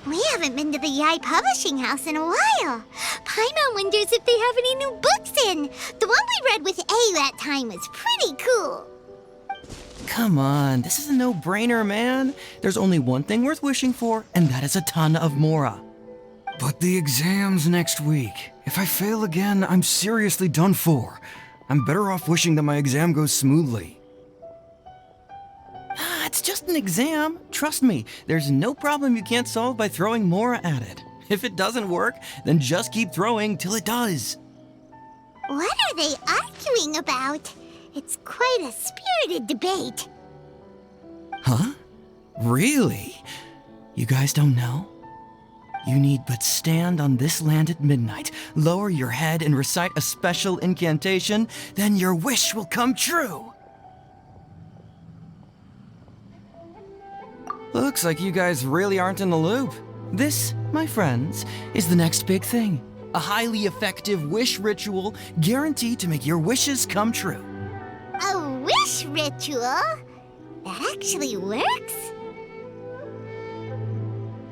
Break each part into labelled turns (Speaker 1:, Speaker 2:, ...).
Speaker 1: We haven't been to the Yae Publishing House in a while. Paimon wonders if they have any new books in. The one we read with A that time was pretty cool.
Speaker 2: Come on, this is a no-brainer, man. There's only one thing worth wishing for, and that is a ton of mora.
Speaker 3: But the exam's next week. If I fail again, I'm seriously done for. I'm better off wishing that my exam goes smoothly.
Speaker 2: It's just an exam. Trust me, there's no problem you can't solve by throwing mora at it. If it doesn't work, then just keep throwing till it does.
Speaker 1: What are they arguing about? It's quite a spirited debate.
Speaker 2: Huh? Really? You guys don't know? You need but stand on this land at midnight, lower your head and recite a special incantation, then your wish will come true. Looks like you guys really aren't in the loop. This, my friends, is the next big thing. A highly effective wish ritual guaranteed to make your wishes come true.
Speaker 1: A wish ritual? That actually works?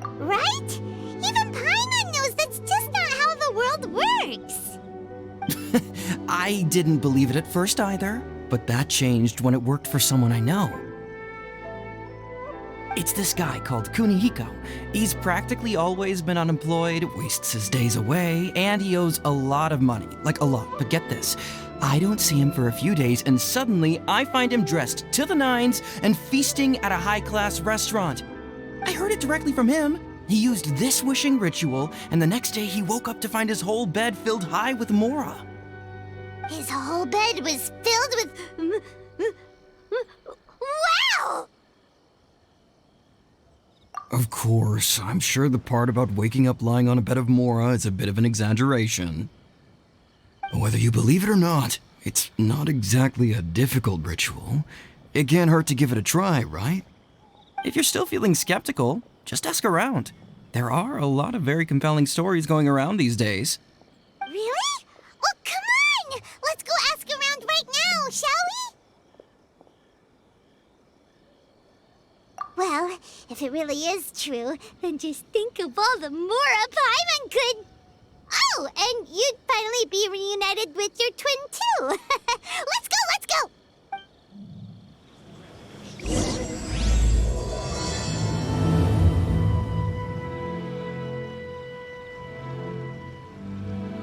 Speaker 1: Right? Even Paimon knows that's just not how the world works.
Speaker 2: I didn't believe it at first either, but that changed when it worked for someone I know. It's this guy called Kunihiko. He's practically always been unemployed, wastes his days away, and he owes a lot of money. Like a lot, but get this. I don't see him for a few days, and suddenly I find him dressed to the nines and feasting at a high-class restaurant. I heard it directly from him. He used this wishing ritual, and the next day he woke up to find his whole bed filled high with mora.
Speaker 1: His whole bed was filled with... Wow!
Speaker 3: Of course, I'm sure the part about waking up lying on a bed of mora is a bit of an exaggeration. Whether you believe it or not, it's not exactly a difficult ritual. It can't hurt to give it a try, right?
Speaker 2: If you're still feeling skeptical, just ask around. There are a lot of very compelling stories going around these days.
Speaker 1: Really? Well, come on! Let's go ask around right now, shall we? Well, if it really is true, then just think of all the mora Paimon could... Oh, and you'd finally be reunited with your twin, too. Let's go, let's go!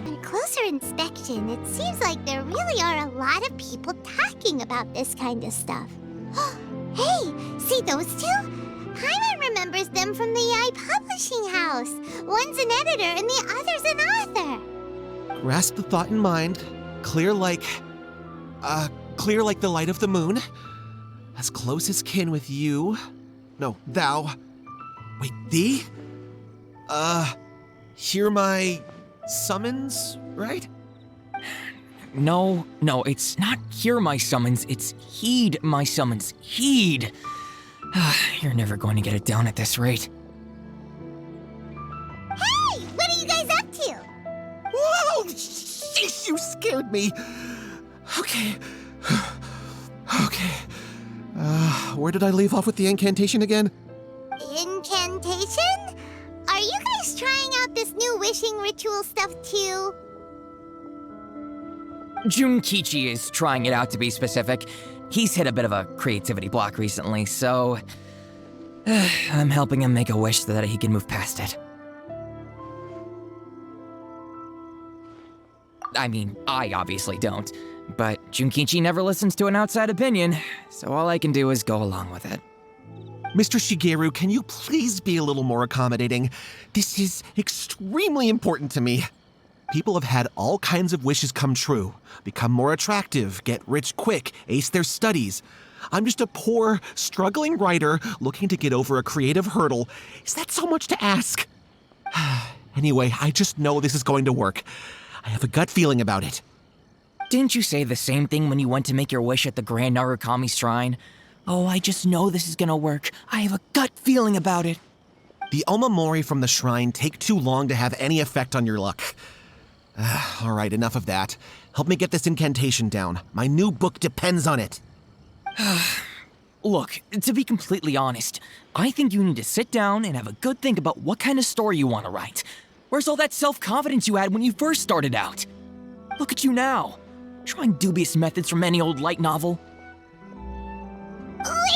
Speaker 1: On closer inspection, it seems like there really are a lot of people talking about this kind of stuff. Hey, see those two? Paimon remembers them from the Yae Publishing House. One's an editor and the other's an author.
Speaker 4: Grasp the thought in mind. Clear like the light of the moon. As close as kin with you. No, thou. Wait, thee? Hear my summons, right?
Speaker 5: No, it's not hear my summons, it's heed my summons. Heed! You're never going to get it down at this rate.
Speaker 1: Hey, what are you guys up to?
Speaker 4: Whoa! Sheesh, you scared me. Okay. Where did I leave off with the incantation again?
Speaker 1: Incantation? Are you guys trying out this new wishing ritual stuff too?
Speaker 5: Junkichi is trying it out, to be specific. He's hit a bit of a creativity block recently, so... I'm helping him make a wish so that he can move past it. I mean, I obviously don't, but Junkichi never listens to an outside opinion, so all I can do is go along with it.
Speaker 4: Mr. Shigeru, can you please be a little more accommodating? This is extremely important to me. People have had all kinds of wishes come true. Become more attractive, get rich quick, ace their studies. I'm just a poor, struggling writer looking to get over a creative hurdle. Is that so much to ask? Anyway, I just know this is going to work. I have a gut feeling about it.
Speaker 5: Didn't you say the same thing when you went to make your wish at the Grand Narukami Shrine? Oh, I just know this is gonna work. I have a gut feeling about it.
Speaker 4: The omamori from the shrine take too long to have any effect on your luck. All right, enough of that. Help me get this incantation down. My new book depends on it.
Speaker 5: Look, to be completely honest, I think you need to sit down and have a good think about what kind of story you want to write. Where's all that self-confidence you had when you first started out? Look at you now, trying dubious methods from any old light novel.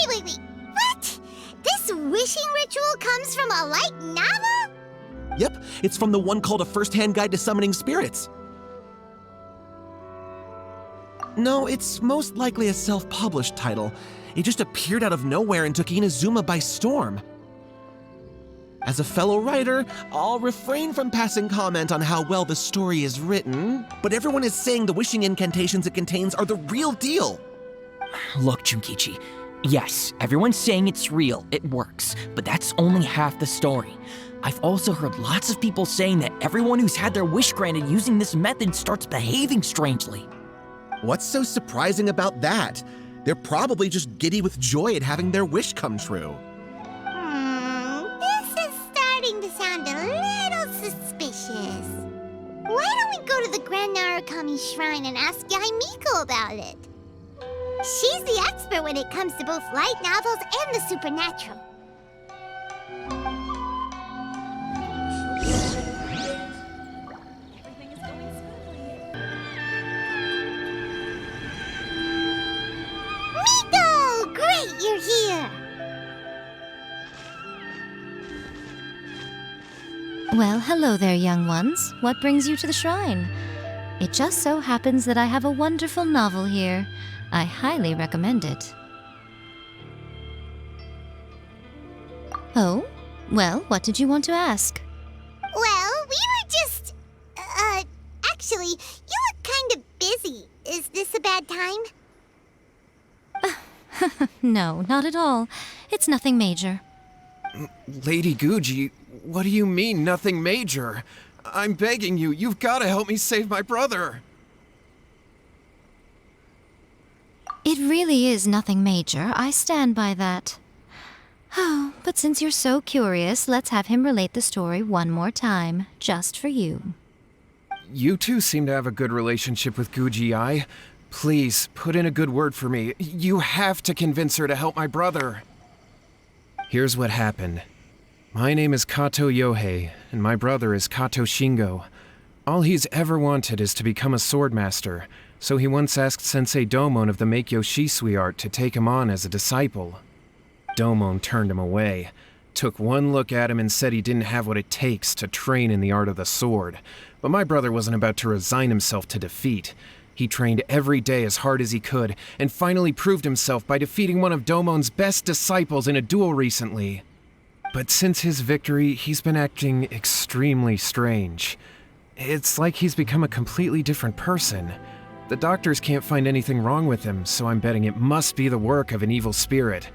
Speaker 1: Wait. What? This wishing ritual comes from a light novel?
Speaker 4: Yep, it's from the one called A First-Hand Guide to Summoning Spirits. No, it's most likely a self-published title. It just appeared out of nowhere and took Inazuma by storm. As a fellow writer, I'll refrain from passing comment on how well the story is written, but everyone is saying the wishing incantations it contains are the real deal.
Speaker 5: Look, Junkichi, yes, everyone's saying it's real, it works, but that's only half the story. I've also heard lots of people saying that everyone who's had their wish granted using this method starts behaving strangely.
Speaker 4: What's so surprising about that? They're probably just giddy with joy at having their wish come true.
Speaker 1: This is starting to sound a little suspicious. Why don't we go to the Grand Narukami Shrine and ask Yae Miko about it? She's the expert when it comes to both light novels and the supernatural. Miko! Great, you're here!
Speaker 6: Well, hello there, young ones. What brings you to the shrine? It just so happens that I have a wonderful novel here. I highly recommend it. Oh? Well, what did you want to ask?
Speaker 1: Well, we were just... actually, you look kind of busy. Is this a bad time?
Speaker 6: No, not at all. It's nothing major.
Speaker 7: Lady Guji, what do you mean, nothing major? I'm begging you, you've got to help me save my brother.
Speaker 6: It really is nothing major. I stand by that. Oh, but since you're so curious, let's have him relate the story one more time, just for you.
Speaker 7: You two seem to have a good relationship with Guji-ai. Please, put in a good word for me. You have to convince her to help my brother. Here's what happened. My name is Kato Yohei, and my brother is Kato Shingo. All he's ever wanted is to become a swordmaster, so he once asked Sensei Domon of the Meikyo Shisui art to take him on as a disciple. Domon turned him away, took one look at him and said he didn't have what it takes to train in the art of the sword. But my brother wasn't about to resign himself to defeat. He trained every day as hard as he could, and finally proved himself by defeating one of Domon's best disciples in a duel recently. But since his victory, he's been acting extremely strange. It's like he's become a completely different person. The doctors can't find anything wrong with him, so I'm betting it must be the work of an evil spirit.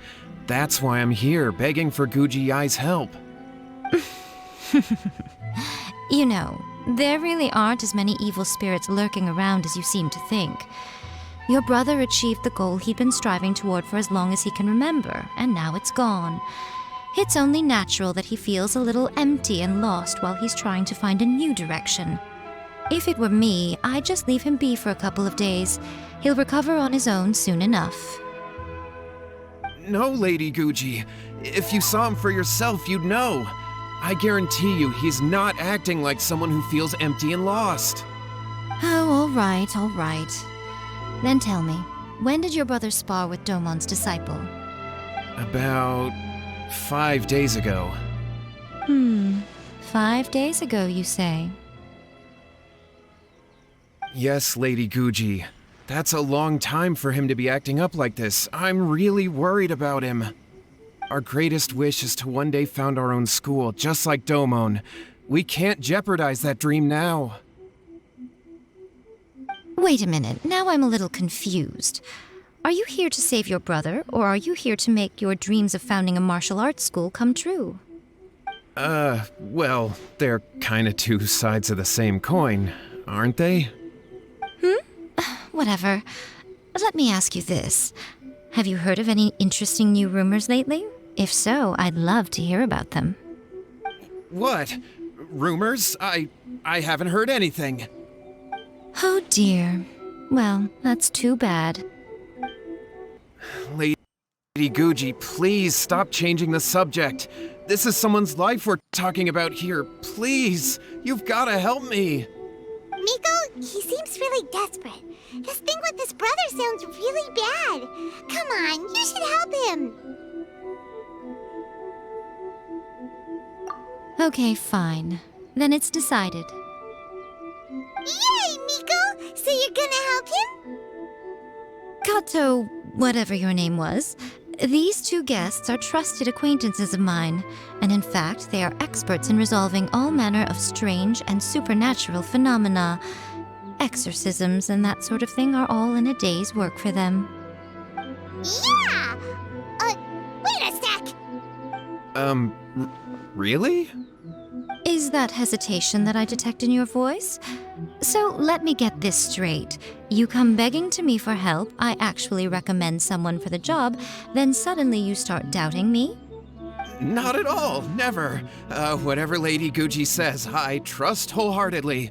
Speaker 7: That's why I'm here, begging for Guji-ai's help.
Speaker 6: You know, there really aren't as many evil spirits lurking around as you seem to think. Your brother achieved the goal he'd been striving toward for as long as he can remember, and now it's gone. It's only natural that he feels a little empty and lost while he's trying to find a new direction. If it were me, I'd just leave him be for a couple of days. He'll recover on his own soon enough.
Speaker 7: No, Lady Guji. If you saw him for yourself, you'd know. I guarantee you he's not acting like someone who feels empty and lost.
Speaker 6: Oh, all right. Then tell me, when did your brother spar with Domon's disciple?
Speaker 7: About 5 days ago.
Speaker 6: 5 days ago, you say?
Speaker 7: Yes, Lady Guji. That's a long time for him to be acting up like this. I'm really worried about him. Our greatest wish is to one day found our own school, just like Domon. We can't jeopardize that dream now.
Speaker 6: Wait a minute, now I'm a little confused. Are you here to save your brother, or are you here to make your dreams of founding a martial arts school come true?
Speaker 7: Well, they're kinda two sides of the same coin, aren't they?
Speaker 6: Whatever. Let me ask you this. Have you heard of any interesting new rumors lately? If so, I'd love to hear about them.
Speaker 7: What? Rumors? I haven't heard anything.
Speaker 6: Oh dear. Well, that's too bad.
Speaker 7: Lady Guji, please stop changing the subject. This is someone's life we're talking about here. Please, you've gotta help me.
Speaker 1: Miko, he seems really desperate. His thing with his brother sounds really bad. Come on, you should help him.
Speaker 6: Okay, fine. Then it's decided.
Speaker 1: Yay, Miko! So you're gonna help him?
Speaker 6: Kato, whatever your name was, these two guests are trusted acquaintances of mine, and in fact, they are experts in resolving all manner of strange and supernatural phenomena. Exorcisms and that sort of thing are all in a day's work for them.
Speaker 1: Yeah! Wait a sec!
Speaker 7: Really?
Speaker 6: Is that hesitation that I detect in your voice? So let me get this straight. You come begging to me for help, I actually recommend someone for the job, then suddenly you start doubting me?
Speaker 7: Not at all, never. Whatever Lady Guji says, I trust wholeheartedly.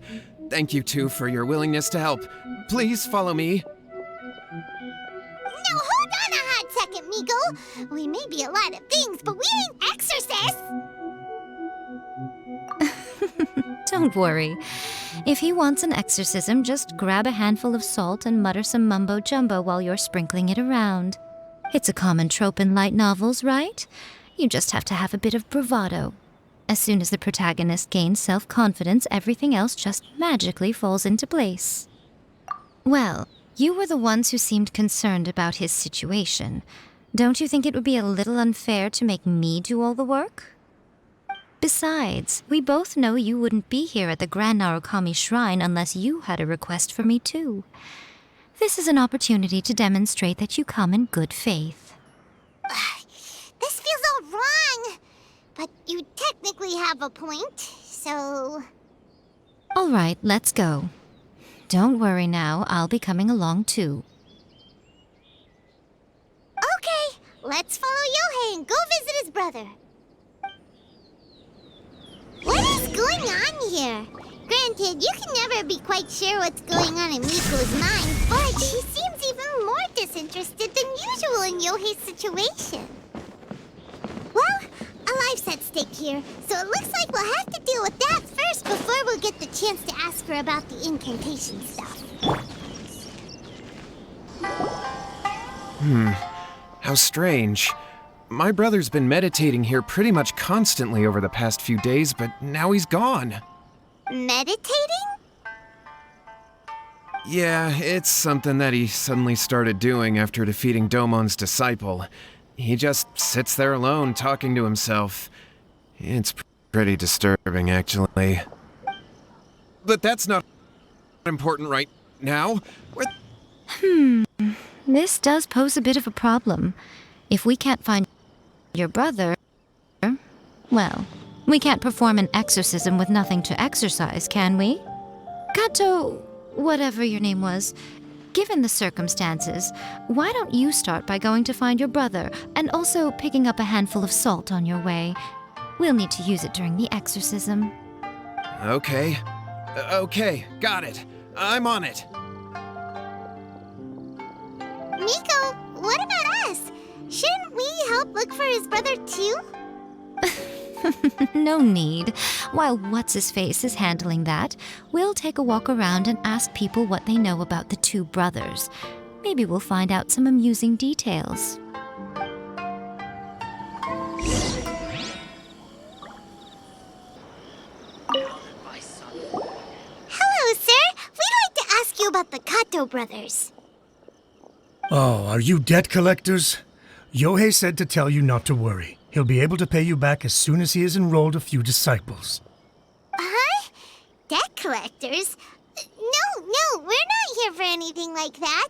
Speaker 7: Thank you two for your willingness to help. Please follow me.
Speaker 1: No, hold on a hot second, Miko. We may be a lot of things, but we ain't exorcists.
Speaker 6: Don't worry. If he wants an exorcism, just grab a handful of salt and mutter some mumbo-jumbo while you're sprinkling it around. It's a common trope in light novels, right? You just have to have a bit of bravado. As soon as the protagonist gains self-confidence, everything else just magically falls into place. Well, you were the ones who seemed concerned about his situation. Don't you think it would be a little unfair to make me do all the work? Besides, we both know you wouldn't be here at the Grand Narukami Shrine unless you had a request for me too. This is an opportunity to demonstrate that you come in good faith.
Speaker 1: This feels all wrong. But you technically have a point, so...
Speaker 6: All right, let's go. Don't worry now, I'll be coming along too.
Speaker 1: Okay, let's follow Yohei and go visit his brother. What is going on here? Granted, you can never be quite sure what's going on in Miko's mind, but she seems even more disinterested than usual in Yohei's situation. Well, a life's at stake here, so it looks like we'll have to deal with that first before we'll get the chance to ask her about the incantation stuff.
Speaker 7: How strange. My brother's been meditating here pretty much constantly over the past few days, but now he's gone.
Speaker 1: Meditating?
Speaker 7: Yeah, it's something that he suddenly started doing after defeating Domon's disciple. He just sits there alone, talking to himself. It's pretty disturbing, actually. But that's not important right now.
Speaker 6: This does pose a bit of a problem. If we can't find your brother, well, we can't perform an exorcism with nothing to exorcise, can we? Kato, whatever your name was, given the circumstances, why don't you start by going to find your brother and also picking up a handful of salt on your way? We'll need to use it during the exorcism.
Speaker 7: Okay. Okay, got it. I'm on it.
Speaker 1: Miko, what about us? Shouldn't we help look for his brother too?
Speaker 6: No need. While What's-His-Face is handling that, we'll take a walk around and ask people what they know about the two brothers. Maybe we'll find out some amusing details.
Speaker 1: Hello, sir. We'd like to ask you about the Kato brothers.
Speaker 8: Oh, are you debt collectors? Yohei said to tell you not to worry. He'll be able to pay you back as soon as he has enrolled a few disciples.
Speaker 1: Huh? Debt collectors? No, we're not here for anything like that.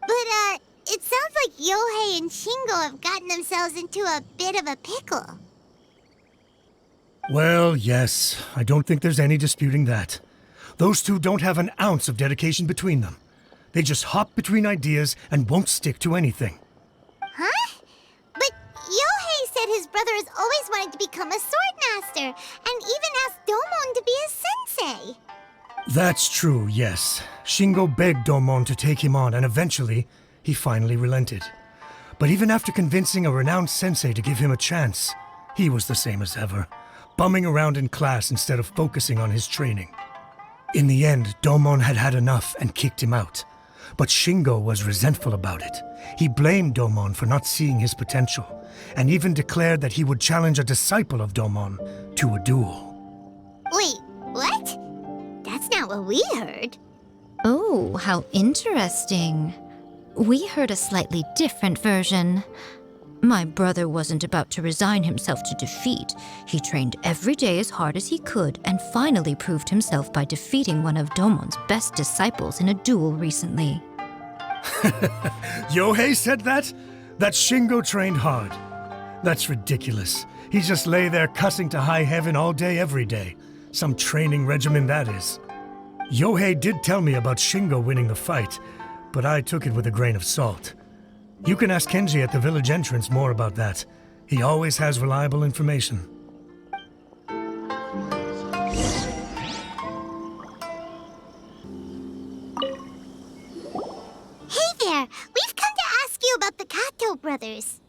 Speaker 1: But, it sounds like Yohei and Shingo have gotten themselves into a bit of a pickle.
Speaker 8: Well, yes, I don't think there's any disputing that. Those two don't have an ounce of dedication between them. They just hop between ideas and won't stick to anything.
Speaker 1: Huh? But Yohei said his brother has always wanted to become a sword master, and even asked Domon to be his sensei.
Speaker 8: That's true, yes. Shingo begged Domon to take him on, and eventually, he finally relented. But even after convincing a renowned sensei to give him a chance, he was the same as ever, bumming around in class instead of focusing on his training. In the end, Domon had had enough and kicked him out. But Shingo was resentful about it. He blamed Domon for not seeing his potential, and even declared that he would challenge a disciple of Domon to a duel.
Speaker 1: Wait, what? That's not what we heard.
Speaker 6: Oh, how interesting. We heard a slightly different version. My brother wasn't about to resign himself to defeat. He trained every day as hard as he could and finally proved himself by defeating one of Domon's best disciples in a duel recently.
Speaker 8: Yohei said that? That Shingo trained hard. That's ridiculous. He just lay there cussing to high heaven all day, every day. Some training regimen, that is. Yohei did tell me about Shingo winning the fight, but I took it with a grain of salt. You can ask Kenji at the village entrance more about that. He always has reliable information.
Speaker 1: Hey there! We've come to ask you about the Kato brothers.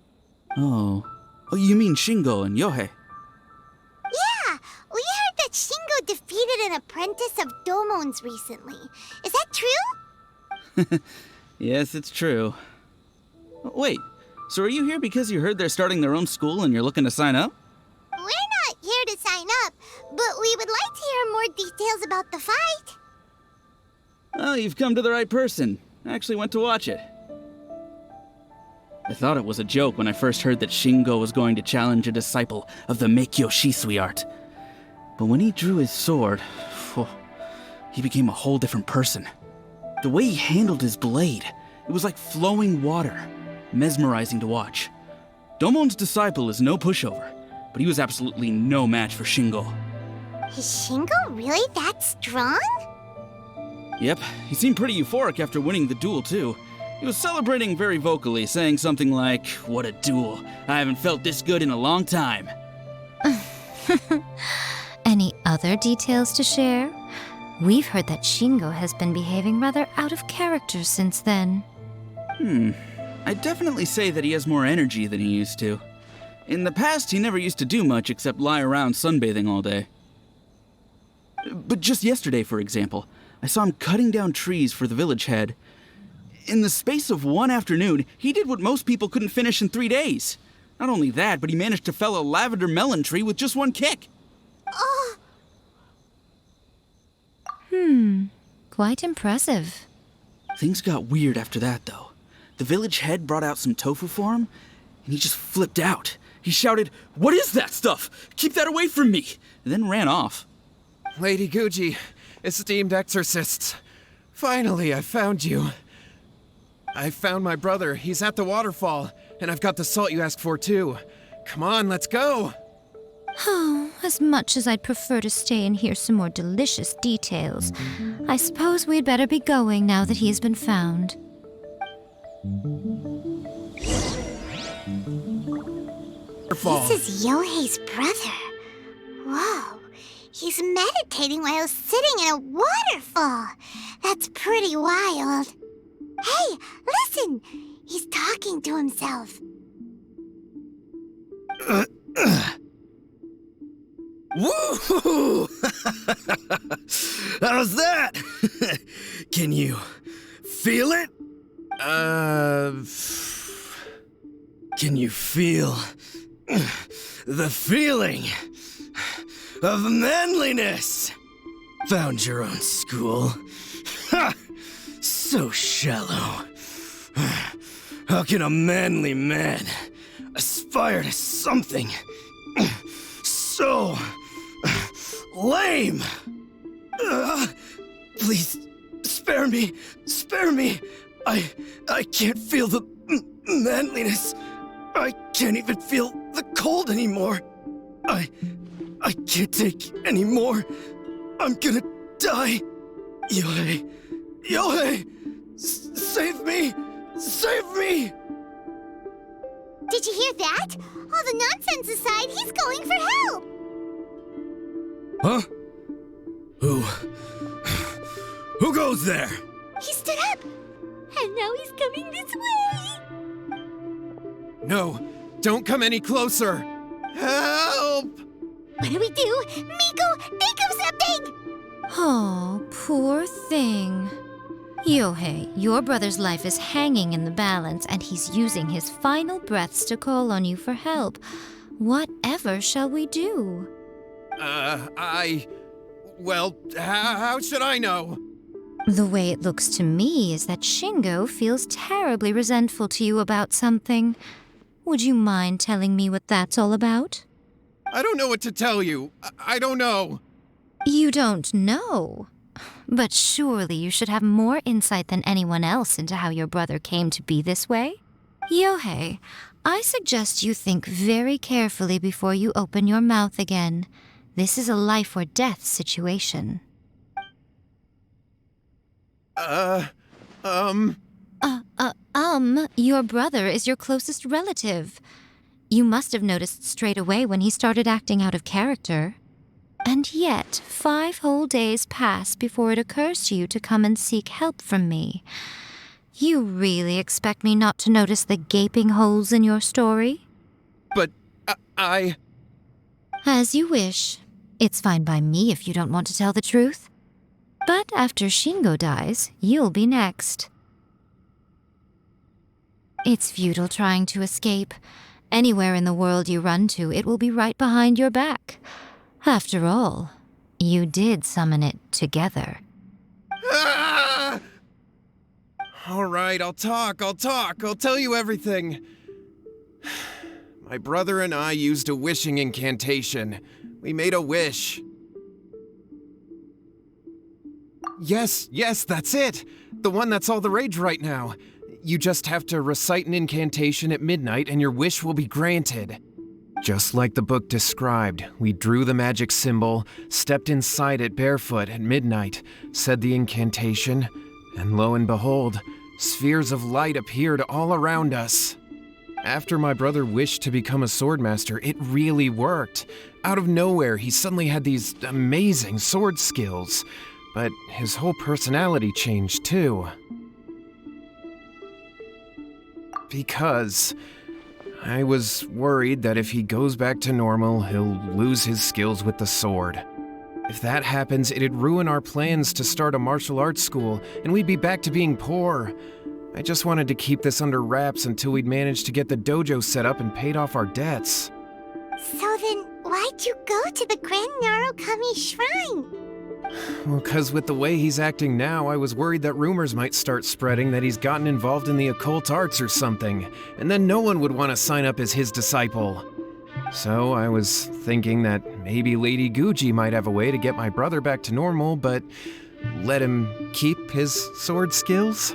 Speaker 9: Oh, you mean Shingo and Yohei?
Speaker 1: Yeah, we heard that Shingo defeated an apprentice of Domon's recently. Is that true?
Speaker 9: Yes, it's true. Wait, so are you here because you heard they're starting their own school and you're looking to sign up?
Speaker 1: We're not here to sign up, but we would like to hear more details about the fight.
Speaker 9: Oh, you've come to the right person. I actually went to watch it. I thought it was a joke when I first heard that Shingo was going to challenge a disciple of the Meikyo Shisui art. But when he drew his sword, he became a whole different person. The way he handled his blade, it was like flowing water, mesmerizing to watch. Domon's disciple is no pushover, but he was absolutely no match for Shingo.
Speaker 1: Is Shingo really that strong?
Speaker 9: Yep, he seemed pretty euphoric after winning the duel too. He was celebrating very vocally, saying something like, "What a duel. I haven't felt this good in a long time."
Speaker 6: Any other details to share? We've heard that Shingo has been behaving rather out of character since then.
Speaker 9: I'd definitely say that he has more energy than he used to. In the past, he never used to do much except lie around sunbathing all day. But just yesterday, for example, I saw him cutting down trees for the village head. In the space of one afternoon, he did what most people couldn't finish in 3 days. Not only that, but he managed to fell a lavender melon tree with just one kick.
Speaker 1: Oh,
Speaker 6: Quite impressive.
Speaker 9: Things got weird after that, though. The village head brought out some tofu for him, and he just flipped out. He shouted, "What is that stuff? Keep that away from me!" and then ran off.
Speaker 7: Lady Guji, esteemed exorcists. Finally, I found you. I found my brother. He's at the waterfall, and I've got the salt you asked for, too. Come on, let's go!
Speaker 6: Oh, as much as I'd prefer to stay and hear some more delicious details, I suppose we'd better be going now that he's been found.
Speaker 7: Waterfall.
Speaker 1: this is Yohei's brother. Whoa, he's meditating while sitting in a waterfall. That's pretty wild. Hey, listen! He's talking to himself.
Speaker 3: Woo! How's that? Can you feel it? Can you feel the feeling of manliness? Found your own school. Ha! So shallow. How can a manly man aspire to something so lame? Please, spare me. Spare me. I can't feel the manliness. I can't even feel the cold anymore. I can't take any more. I'm gonna die. Yohei. Yohei! Save me! Save me!
Speaker 1: Did you hear that? All the nonsense aside, he's going for help!
Speaker 3: Huh? Who goes there?
Speaker 1: He stood up! And now he's coming this way!
Speaker 7: No, don't come any closer! Help!
Speaker 1: What do we do? Miko, think of something!
Speaker 6: Oh, poor thing. Yohei, your brother's life is hanging in the balance, and he's using his final breaths to call on you for help. Whatever shall we do?
Speaker 7: Well, how should I know?
Speaker 6: The way it looks to me is that Shingo feels terribly resentful to you about something. Would you mind telling me what that's all about?
Speaker 7: I don't know what to tell you. I don't know.
Speaker 6: You don't know? But surely you should have more insight than anyone else into how your brother came to be this way? Yohei, I suggest you think very carefully before you open your mouth again. This is a life or death situation. Your brother is your closest relative. You must have noticed straight away when he started acting out of character. And yet, 5 whole days pass before it occurs to you to come and seek help from me. You really expect me not to notice the gaping holes in your story?
Speaker 7: But,
Speaker 6: As you wish. It's fine by me if you don't want to tell the truth. But after Shingo dies, you'll be next. It's futile trying to escape. Anywhere in the world you run to, it will be right behind your back. After all, you did summon it together.
Speaker 7: All right, I'll talk. I'll tell you everything. My brother and I used a wishing incantation. We made a wish. Yes, that's it. The one that's all the rage right now. You just have to recite an incantation at midnight and your wish will be granted. Just like the book described, we drew the magic symbol, stepped inside it barefoot at midnight, said the incantation, and lo and behold, spheres of light appeared all around us. After my brother wished to become a swordmaster, it really worked. Out of nowhere, he suddenly had these amazing sword skills, but his whole personality changed too. Because I was worried that if he goes back to normal, he'll lose his skills with the sword. If that happens, it'd ruin our plans to start a martial arts school, and we'd be back to being poor. I just wanted to keep this under wraps until we'd managed to get the dojo set up and paid off our debts.
Speaker 1: So then, why'd you go to the Grand Narukami Shrine?
Speaker 7: Well, 'cause with the way he's acting now, I was worried that rumors might start spreading that he's gotten involved in the occult arts or something, and then no one would want to sign up as his disciple. So I was thinking that maybe Lady Guji might have a way to get my brother back to normal, but let him keep his sword skills?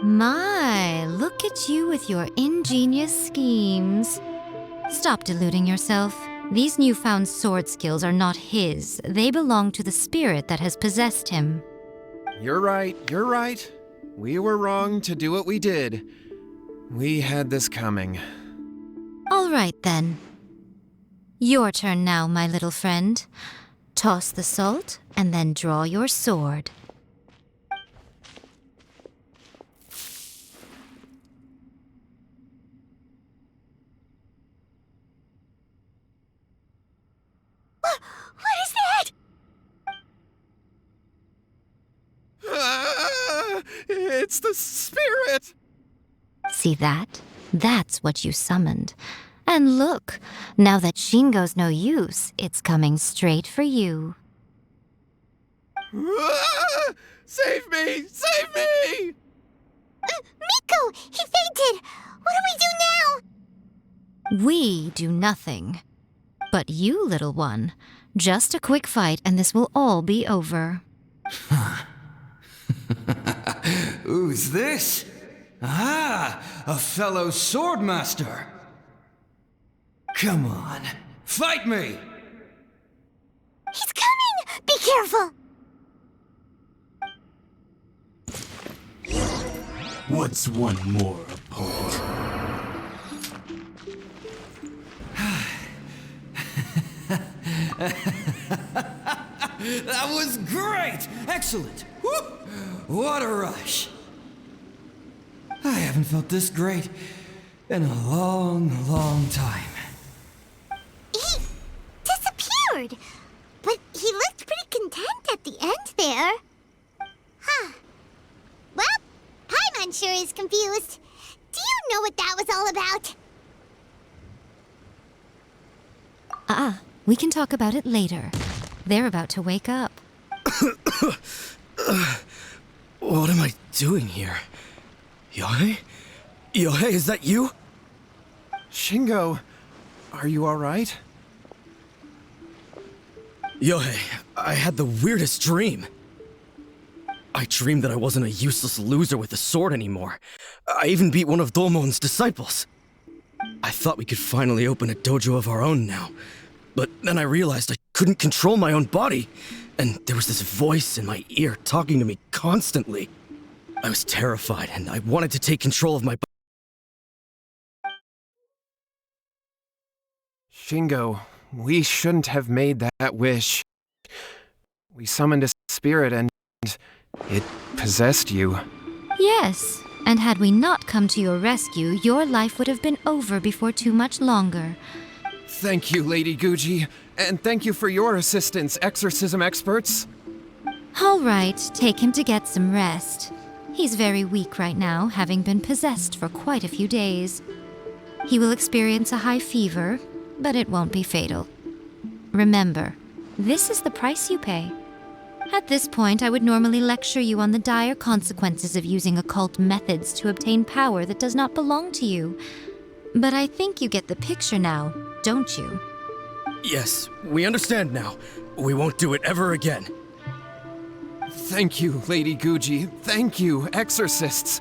Speaker 6: My, look at you with your ingenious schemes. Stop deluding yourself. These newfound sword skills are not his. They belong to the spirit that has possessed him.
Speaker 7: You're right. We were wrong to do what we did. We had this coming.
Speaker 6: All right, then. Your turn now, my little friend. Toss the salt, and then draw your sword.
Speaker 1: What is that?
Speaker 7: It's the spirit!
Speaker 6: See that? That's what you summoned. And look, now that Shingo's no use, it's coming straight for you.
Speaker 7: Save me! Save me!
Speaker 1: Miko, he fainted! What do we do now?
Speaker 6: We do nothing. But you, little one, just a quick fight and this will all be over.
Speaker 3: Who's this? Ah, a fellow swordmaster. Come on, fight me!
Speaker 1: He's coming! Be careful!
Speaker 10: What's one more opponent?
Speaker 3: That was great! Excellent! Woo! What a rush! I haven't felt this great In a long, long time.
Speaker 1: He disappeared, but he looked pretty content at the end there. Huh. Well, Paimon sure is confused. Do you know what that was all about?
Speaker 6: We can talk about it later. They're about to wake up.
Speaker 3: What am I doing here? Yohei? Yohei, is that you?
Speaker 7: Shingo, are you alright?
Speaker 3: Yohei, I had the weirdest dream. I dreamed that I wasn't a useless loser with a sword anymore. I even beat one of Domon's disciples. I thought we could finally open a dojo of our own now. But then I realized I couldn't control my own body. And there was this voice in my ear talking to me constantly. I was terrified and I wanted to take control of my body.
Speaker 7: Shingo, we shouldn't have made that wish. We summoned a spirit and it possessed you.
Speaker 6: Yes, and had we not come to your rescue, your life would have been over before too much longer.
Speaker 7: Thank you, Lady Guji, and thank you for your assistance, exorcism experts.
Speaker 6: All right, take him to get some rest. He's very weak right now, having been possessed for quite a few days. He will experience a high fever, but it won't be fatal. Remember, this is the price you pay. At this point, I would normally lecture you on the dire consequences of using occult methods to obtain power that does not belong to you. But I think you get the picture now, don't you?
Speaker 3: Yes, we understand now. We won't do it ever again.
Speaker 7: Thank you, Lady Guji. Thank you, exorcists.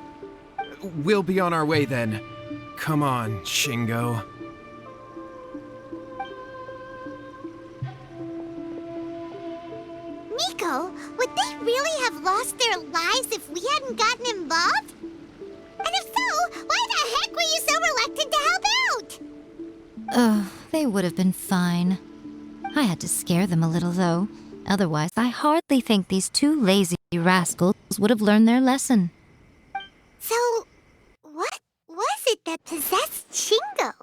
Speaker 7: We'll be on our way then. Come on, Shingo.
Speaker 1: Miko, would they really have lost their lives if we hadn't gotten involved? And if so, why the heck were you so reluctant to help out?
Speaker 6: They would have been fine. I had to scare them a little, though. Otherwise, I hardly think these two lazy rascals would have learned their lesson.
Speaker 1: So, what was it that possessed Shingo?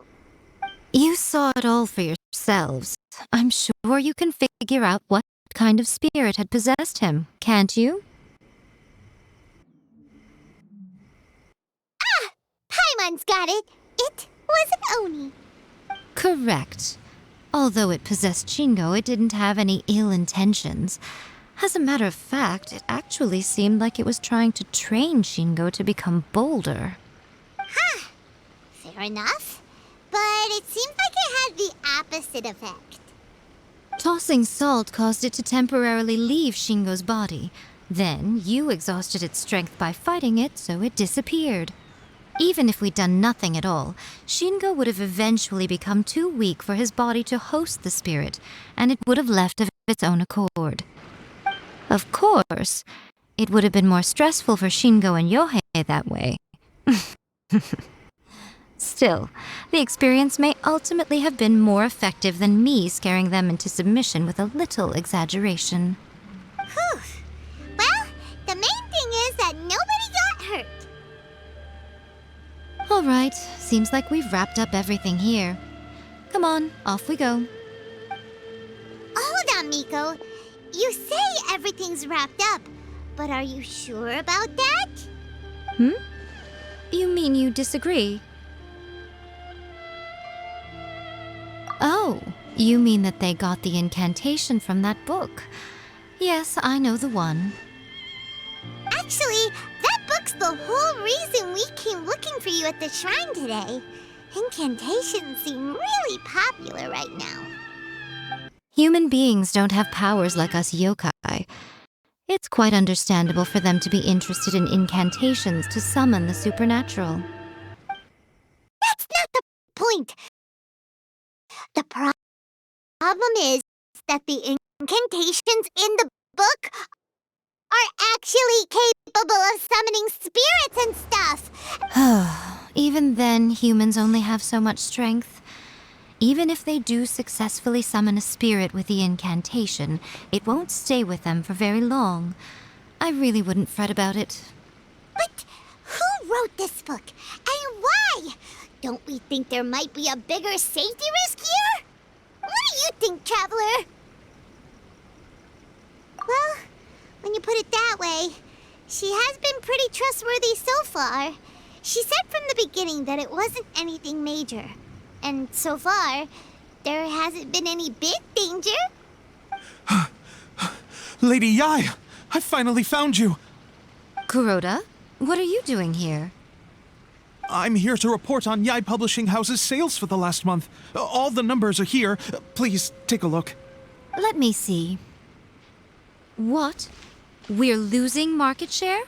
Speaker 6: You saw it all for yourselves. I'm sure you can figure out what kind of spirit had possessed him, can't you?
Speaker 1: Paimon's got it. It was an Oni.
Speaker 6: Correct. Although it possessed Shingo, it didn't have any ill intentions. As a matter of fact, it actually seemed like it was trying to train Shingo to become bolder.
Speaker 1: Huh. Fair enough. But it seems like it had the opposite effect.
Speaker 6: Tossing salt caused it to temporarily leave Shingo's body. Then, you exhausted its strength by fighting it, so it disappeared. Even if we'd done nothing at all, Shingo would have eventually become too weak for his body to host the spirit, and it would have left of its own accord. Of course, it would have been more stressful for Shingo and Yohei that way. Still, the experience may ultimately have been more effective than me scaring them into submission with a little exaggeration.
Speaker 1: Whew. Well, the main thing is that nobody got hurt.
Speaker 6: All right, seems like we've wrapped up everything here. Come on, off we go.
Speaker 1: Hold on, Miko. You say everything's wrapped up, but are you sure about that?
Speaker 6: You mean you disagree? Oh, you mean that they got the incantation from that book. Yes, I know the one.
Speaker 1: Actually, that book's the whole reason we came looking for you at the shrine today. Incantations seem really popular right now.
Speaker 6: Human beings don't have powers like us yokai. It's quite understandable for them to be interested in incantations to summon the supernatural.
Speaker 1: That's not the point. The problem is that the incantations in the book are actually capable of summoning spirits and stuff.
Speaker 6: Even then, humans only have so much strength. Even if they do successfully summon a spirit with the incantation, it won't stay with them for very long. I really wouldn't fret about it.
Speaker 1: But who wrote this book? And why? Don't we think there might be a bigger safety risk here? What do you think, Traveler? Well, when you put it that way, she has been pretty trustworthy so far. She said from the beginning that it wasn't anything major. And so far, there hasn't been any big danger.
Speaker 4: Lady Yae, I finally found you.
Speaker 6: Kuroda, what are you doing here?
Speaker 4: I'm here to report on Yae Publishing House's sales for the last month. All the numbers are here. Please, take a look.
Speaker 6: Let me see. What? We're losing market share?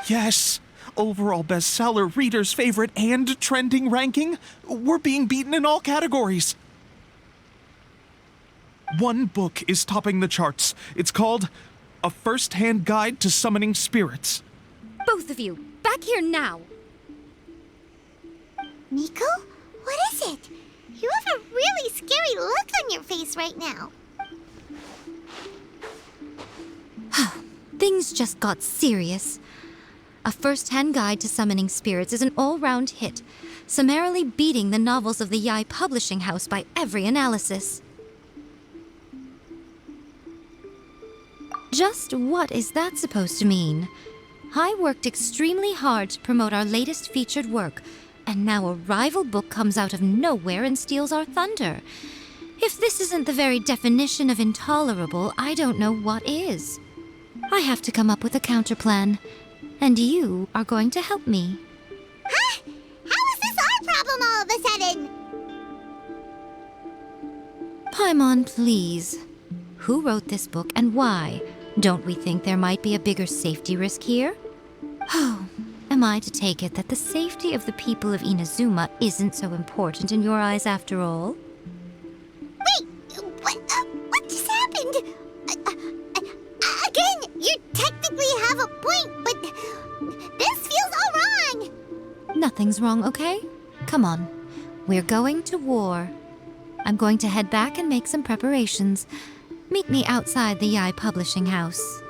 Speaker 4: Yes. Overall bestseller, readers' favorite, and trending ranking. We're being beaten in all categories. One book is topping the charts. It's called A First-Hand Guide to Summoning Spirits.
Speaker 6: Both of you, back here now!
Speaker 1: Miko? What is it? You have a really scary look on your face right now.
Speaker 6: Things just got serious. A First-Hand Guide to Summoning Spirits is an all-round hit, summarily beating the novels of the Yae Publishing House by every analysis. Just what is that supposed to mean? I worked extremely hard to promote our latest featured work, and now a rival book comes out of nowhere and steals our thunder. If this isn't the very definition of intolerable, I don't know what is. I have to come up with a counterplan, and you are going to help me.
Speaker 1: Huh? How is this our problem all of a sudden?
Speaker 6: Paimon, please. Who wrote this book and why? Don't we think there might be a bigger safety risk here? Oh, am I to take it that the safety of the people of Inazuma isn't so important in your eyes after all?
Speaker 1: Wait, what just happened? Again, you technically have a point, but this feels all wrong.
Speaker 6: Nothing's wrong, okay? Come on. We're going to war. I'm going to head back and make some preparations. Meet me outside the Yae Publishing House.